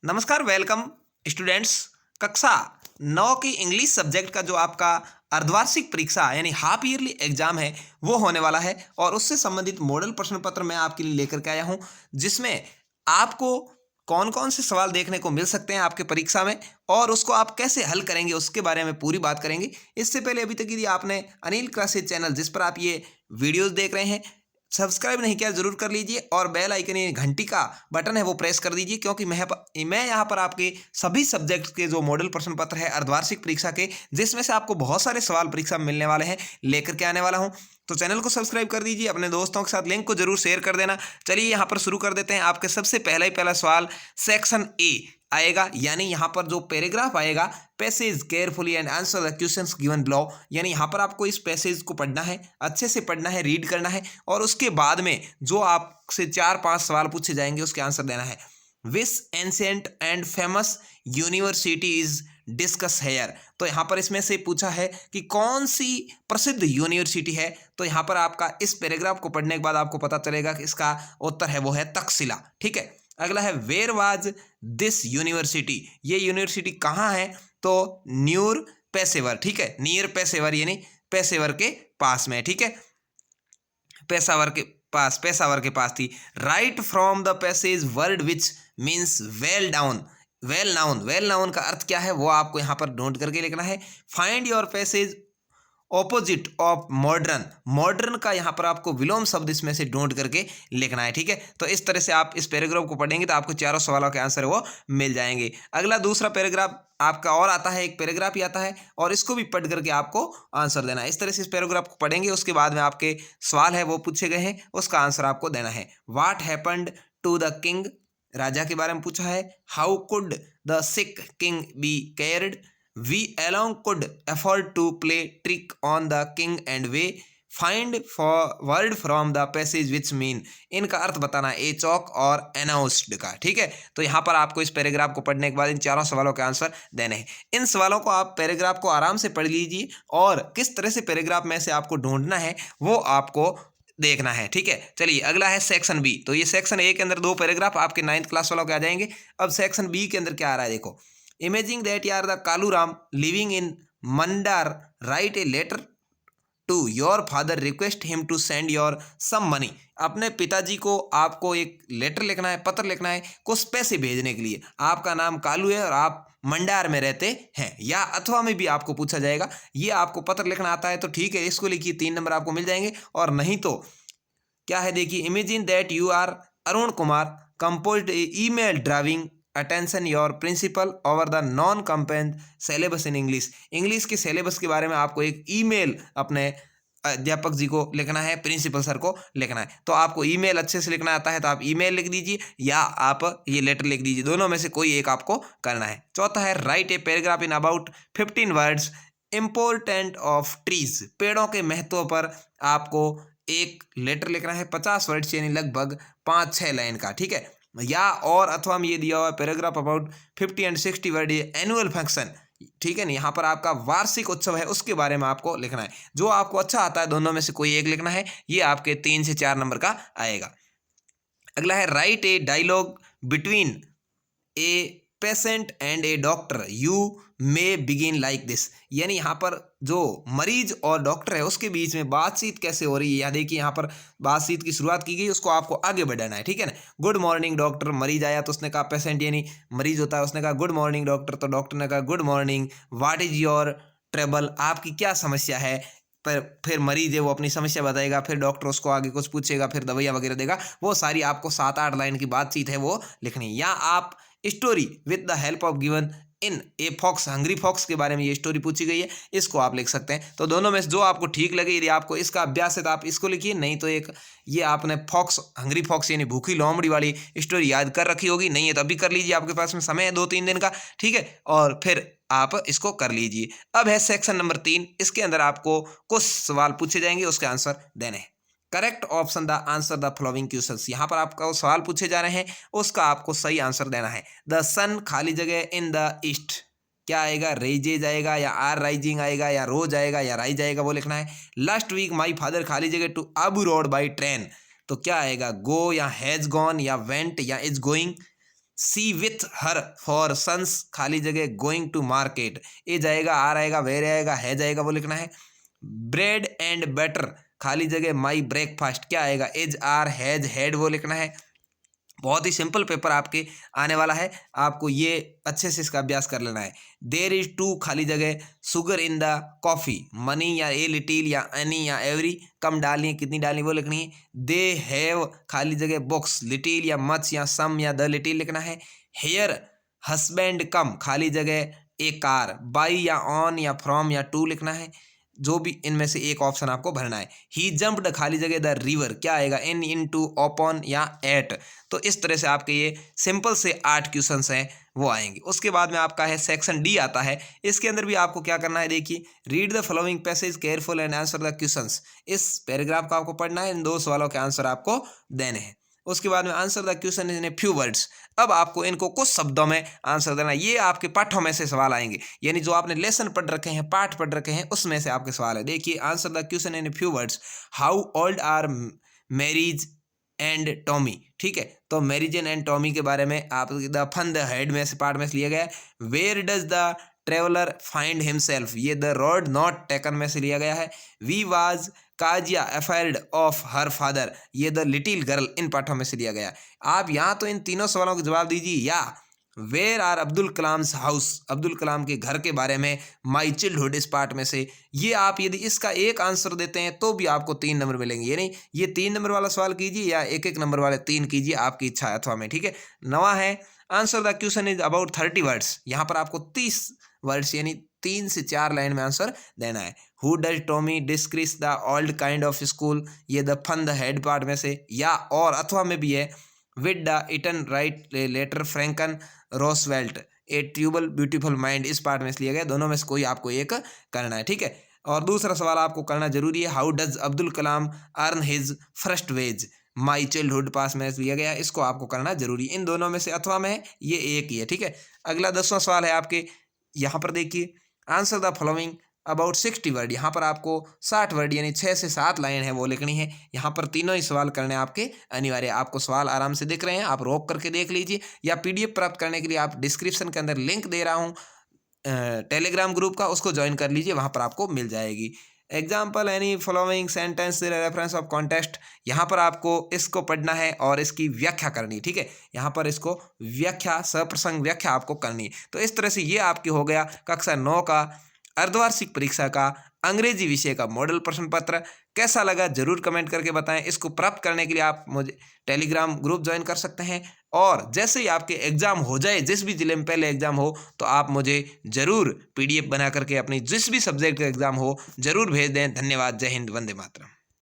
नमस्कार, welcome students. कक्षा 9 की इंग्लिश सब्जेक्ट का जो आपका अर्धवार्षिक परीक्षा यानी हाफ ईयरली एग्जाम है वो होने वाला है और उससे संबंधित मॉडल प्रश्न पत्र मैं आपके लिए लेकर के आया हूं, जिसमें आपको कौन कौन से सवाल देखने को मिल सकते हैं आपके परीक्षा में और उसको आप कैसे हल करेंगे उसके बारे में पूरी बात करेंगे। इससे पहले अभी तक यदि आपने अनिल क्लासेज चैनल जिस पर आप ये वीडियोस देख रहे हैं सब्सक्राइब नहीं किया जरूर कर लीजिए और बेल आइकन यानी घंटी का बटन है वो प्रेस कर दीजिए, क्योंकि मैं यहाँ पर आपके सभी सब्जेक्ट के जो मॉडल प्रश्न पत्र है अर्धवार्षिक परीक्षा के, जिसमें से आपको बहुत सारे सवाल परीक्षा में मिलने वाले हैं, लेकर के आने वाला हूँ। तो चैनल को सब्सक्राइब कर दीजिए, अपने दोस्तों के साथ लिंक को जरूर शेयर कर देना। चलिए यहाँ पर शुरू कर देते हैं। आपके सबसे पहला सवाल सेक्शन ए आएगा, यानी यहाँ पर जो पैराग्राफ आएगा, passage carefully and answer the questions given below, यानी यहाँ पर आपको इस पैसेज को पढ़ना है, अच्छे से पढ़ना है, रीड करना है और उसके बाद में जो आपसे 4-5 सवाल पूछे जाएंगे उसके आंसर देना है। Which ancient and famous university is discuss here, तो यहाँ पर इसमें से पूछा है कि कौन सी प्रसिद्ध यूनिवर्सिटी है। तो यहाँ पर आपका इस पैराग्राफ को पढ़ने के बाद आपको पता चलेगा कि इसका उत्तर है वो है तक्षशिला। ठीक है। अगला है वेयर वाज दिस यूनिवर्सिटी, ये यूनिवर्सिटी कहाँ है, तो न्यूर पेशेवर। ठीक है, नियर पेशेवर यानी पेशेवर के पास में। ठीक है, पेशावर के पास थी। Right from the passage word which means well down, well known का अर्थ क्या है वो आपको यहाँ पर नोट करके लिखना है। Find your passage opposite of modern, modern का यहाँ पर आपको विलोम शब्द इसमें से नोट करके लिखना है। ठीक है, तो इस तरह से आप इस पैराग्राफ को पढ़ेंगे तो आपको चारों सवालों के आंसर वो मिल जाएंगे। अगला दूसरा पैराग्राफ आपका और आता है, एक पैराग्राफ ही आता है और इसको भी पढ़ करके आपको आंसर देना है। इस तरह से इस पैराग्राफ को पढ़ेंगे, उसके बाद में आपके सवाल है वो पूछे गए हैं, उसका आंसर आपको देना है। What happened to the king, राजा के बारे में पूछा है। How could the sick king be cared, we alone could afford to play trick on the king and we find for word from the passage which mean, इनका अर्थ बताना है, ए चौक और अनाउंस्ड का। ठीक है, तो यहाँ पर आपको इस पैराग्राफ को पढ़ने के बाद इन चारों सवालों के आंसर देने हैं। इन सवालों को आप पैराग्राफ को आराम से पढ़ लीजिए और किस तरह से पैराग्राफ में से आपको ढूंढना है वो आपको देखना है। ठीक है, चलिए अगला है सेक्शन बी। तो ये सेक्शन ए के अंदर 2 पैराग्राफ आपके 9th क्लास वालों के आ जाएंगे। अब सेक्शन बी के अंदर क्या आ रहा है देखो। Imagine that you are the Kaluram living in Mandar, write a letter to your father, request him to send your some money, अपने पिताजी को आपको एक लेटर लिखना है, पत्र लिखना है कुछ पैसे भेजने के लिए। आपका नाम कालू है और आप मंडार में रहते हैं, या अथवा में भी आपको पूछा जाएगा। ये आपको पत्र लिखना आता है तो ठीक है, इसको लिखिए, 3 नंबर आपको मिल जाएंगे। और नहीं तो क्या है देखिए, imagine that you are Arun Kumar composed email driving attention your principal over the non कंपेंड सिलेबस इन इंग्लिश, इंग्लिश के सिलेबस के बारे में आपको एक ईमेल अपने अध्यापक जी को लिखना है, प्रिंसिपल सर को लिखना है। तो आपको ईमेल अच्छे से लिखना आता है तो आप ईमेल लिख दीजिए या आप ये लेटर लिख दीजिए, दोनों में से कोई एक आपको करना है। चौथा है right a paragraph in about 15 words important of trees, पेड़ों के महत्व पर आपको एक लेटर लिखना है 50 वर्ड्स यानी लगभग 5-6 लाइन का। ठीक है, या और अथवा में ये दिया हुआ paragraph about 50 and 60 word annual function. ठीक है ना, यहाँ पर आपका वार्षिक उत्सव है उसके बारे में आपको लिखना है। जो आपको अच्छा आता है दोनों में से कोई एक लिखना है, ये आपके 3 से 4 नंबर का आएगा। अगला है right a dialogue between a patient and a doctor, you may begin like this, यानी यहाँ पर जो मरीज और डॉक्टर है उसके बीच में बातचीत कैसे हो रही है, यहाँ देखिए यहाँ पर बातचीत की शुरुआत की गई, उसको आपको आगे बढ़ाना है। ठीक है ना, गुड मॉर्निंग डॉक्टर, मरीज आया तो उसने कहा, पेशेंट यानी मरीज होता है, उसने कहा गुड मॉर्निंग डॉक्टर, तो डॉक्टर ने कहा good morning, what is your trouble, आपकी क्या समस्या है। पर फिर मरीज है वो अपनी समस्या बताएगा, फिर डॉक्टर उसको आगे कुछ पूछेगा, फिर दवाइयाँ वगैरह देगा। वो सारी आपको 7-8 लाइन की बातचीत है वो लिखनी है। या आप story with the help of given in a fox, hungry fox के बारे में ये स्टोरी पूछी गई है, इसको आप लिख सकते हैं। तो दोनों में से जो आपको ठीक लगे, यदि आपको इसका अभ्यास है तो आप इसको लिखिए, नहीं तो एक ये आपने फॉक्स हंग्री फॉक्स यानी भूखी लोमड़ी वाली स्टोरी याद कर रखी होगी, नहीं है तो अभी कर लीजिए, आपके पास में समय है 2-3 दिन का। ठीक है, और फिर आप इसको कर लीजिए। अब है सेक्शन नंबर 3, इसके अंदर आपको कुछ सवाल पूछे जाएंगे, उसके आंसर देने हैं। Correct option the answer the following questions, यहाँ पर आपका सवाल पूछे जा रहे हैं, उसका आपको सही आंसर देना है। द सन खाली जगह इन द ईस्ट, क्या आएगा, रेजेज आएगा या आर राइजिंग आएगा या रोज आएगा या राइज आएगा, वो लिखना है। लास्ट वीक माई फादर खाली जगह to Abu Road by train, तो क्या आएगा, गो या हैज गॉन या वेंट या is going. See with her four sons खाली जगह गोइंग टू मार्केट, ए जाएगा, आर आएगा, वेर आएगा, है जाएगा, वो लिखना है। ब्रेड एंड बटर खाली जगह माई ब्रेकफास्ट, क्या आएगा, इज, आर, हैज, हैड, वो लिखना है। बहुत ही सिंपल पेपर आपके आने वाला है, आपको ये अच्छे से इसका अभ्यास कर लेना है। देर इज टू खाली जगह sugar in the coffee, money या ए लिटिल या एनी या एवरी, कम डालनी है, कितनी डालनी वो लिखनी है। दे हैव खाली जगह बुक्स, लिटिल या मच या सम या द लिटिल लिखना है। हेयर हस्बैंड कम खाली जगह ए कार, बाई या ऑन या फ्रॉम या टू लिखना है। जो भी इनमें से एक ऑप्शन आपको भरना है। ही जंप्ड खाली जगह द रिवर, क्या आएगा, इन, टू, अपॉन या एट। तो इस तरह से आपके ये सिंपल से 8 क्वेश्चंस हैं वो आएंगे। उसके बाद में आपका है सेक्शन डी आता है। इसके अंदर भी आपको क्या करना है, देखिए, read the following passage careful and answer the questions. इस पैराग्राफ का आपको पढ़ना है, इन 2 सवालों के आंसर आपको देने हैं। उसके बाद में answer the question in a few words. अब आपको इनको कुछ शब्दों में आंसर देना है। ये आपके पाठों में से सवाल आएंगे, यानी जो आपने लेसन पढ़ रखे हैं, पाठ पढ़ रखे हैं, उसमें से आपके सवाल है। देखिए, answer the question in a few words. How old are Mary's and Tommy, ठीक है, तो मैरिजन एंड टॉमी के बारे में आप द फन द हेड में से पार्ट में से लिया गया है। Where does the traveller find himself, ये द रोड नॉट टेकन में से लिया गया है। वी वाज काजिया अफेयर्ड ऑफ हर फादर, ये द लिटिल गर्ल इन पाठों में से लिया गया। आप यहाँ तो इन तीनों सवालों के जवाब दीजिए, या where are Abdul Kalam's house, Abdul Kalam के घर के बारे में, माई चाइल्डहुड इस पार्ट में से। ये आप यदि इसका एक आंसर देते हैं तो भी आपको 3 नंबर मिलेंगे। ये नहीं, ये 3 नंबर वाला सवाल कीजिए या 1-1 नंबर वाले 3 कीजिए, आपकी इच्छा है अथवा में, ठीक है। नवा है, answer the question is about 30 words. यहाँ पर आपको 30 वर्ड्स यानी 3 से 4 लाइन में आंसर देना है। Who does Tommy describe the old kind of school, ये the fun they had part में से, या और अथवा में भी है। विद द इटन write letter Franklin Roosevelt a truly beautiful mind, इस पार्ट में से लिया गया। दोनों में से कोई आपको एक करना है, ठीक है। और दूसरा सवाल आपको करना जरूरी है, how does Abdul Kalam earn his first wages, my childhood पास में लिया गया, इसको आपको करना जरूरी। इन दोनों में से अथवा में है, ये एक ही है, ठीक है। अगला 10वां सवाल है आपके, यहाँ पर देखिए, answer the following about 60 word. यहाँ पर आपको 60 वर्ड यानी 6 से 7 लाइन है वो लिखनी है। यहाँ पर तीनों ही सवाल करने आपके अनिवार्य। आपको सवाल आराम से दिख रहे हैं, आप रोक करके देख लीजिए, या पीडीएफ प्राप्त करने के लिए आप डिस्क्रिप्शन के अंदर लिंक दे रहा हूँ टेलीग्राम ग्रुप का, उसको ज्वाइन कर लीजिए, वहाँ पर आपको मिल जाएगी। Example any following sentence reference of context, यहाँ पर आपको इसको पढ़ना है और इसकी व्याख्या करनी, ठीक है। यहाँ पर इसको व्याख्या, सप्रसंग व्याख्या आपको करनी है। तो इस तरह से ये आपकी हो गया कक्षा 9 का अर्धवार्षिक परीक्षा का अंग्रेजी विषय का मॉडल प्रश्न पत्र। कैसा लगा जरूर कमेंट करके बताएं। इसको प्राप्त करने के लिए आप मुझे टेलीग्राम ग्रुप ज्वाइन कर सकते हैं, और जैसे ही आपके एग्जाम हो जाए, जिस भी जिले में पहले एग्जाम हो, तो आप मुझे जरूर पीडीएफ बना करके अपनी जिस भी सब्जेक्ट का एग्जाम हो जरूर भेज दें। धन्यवाद। जय हिंद, वंदे मातरम।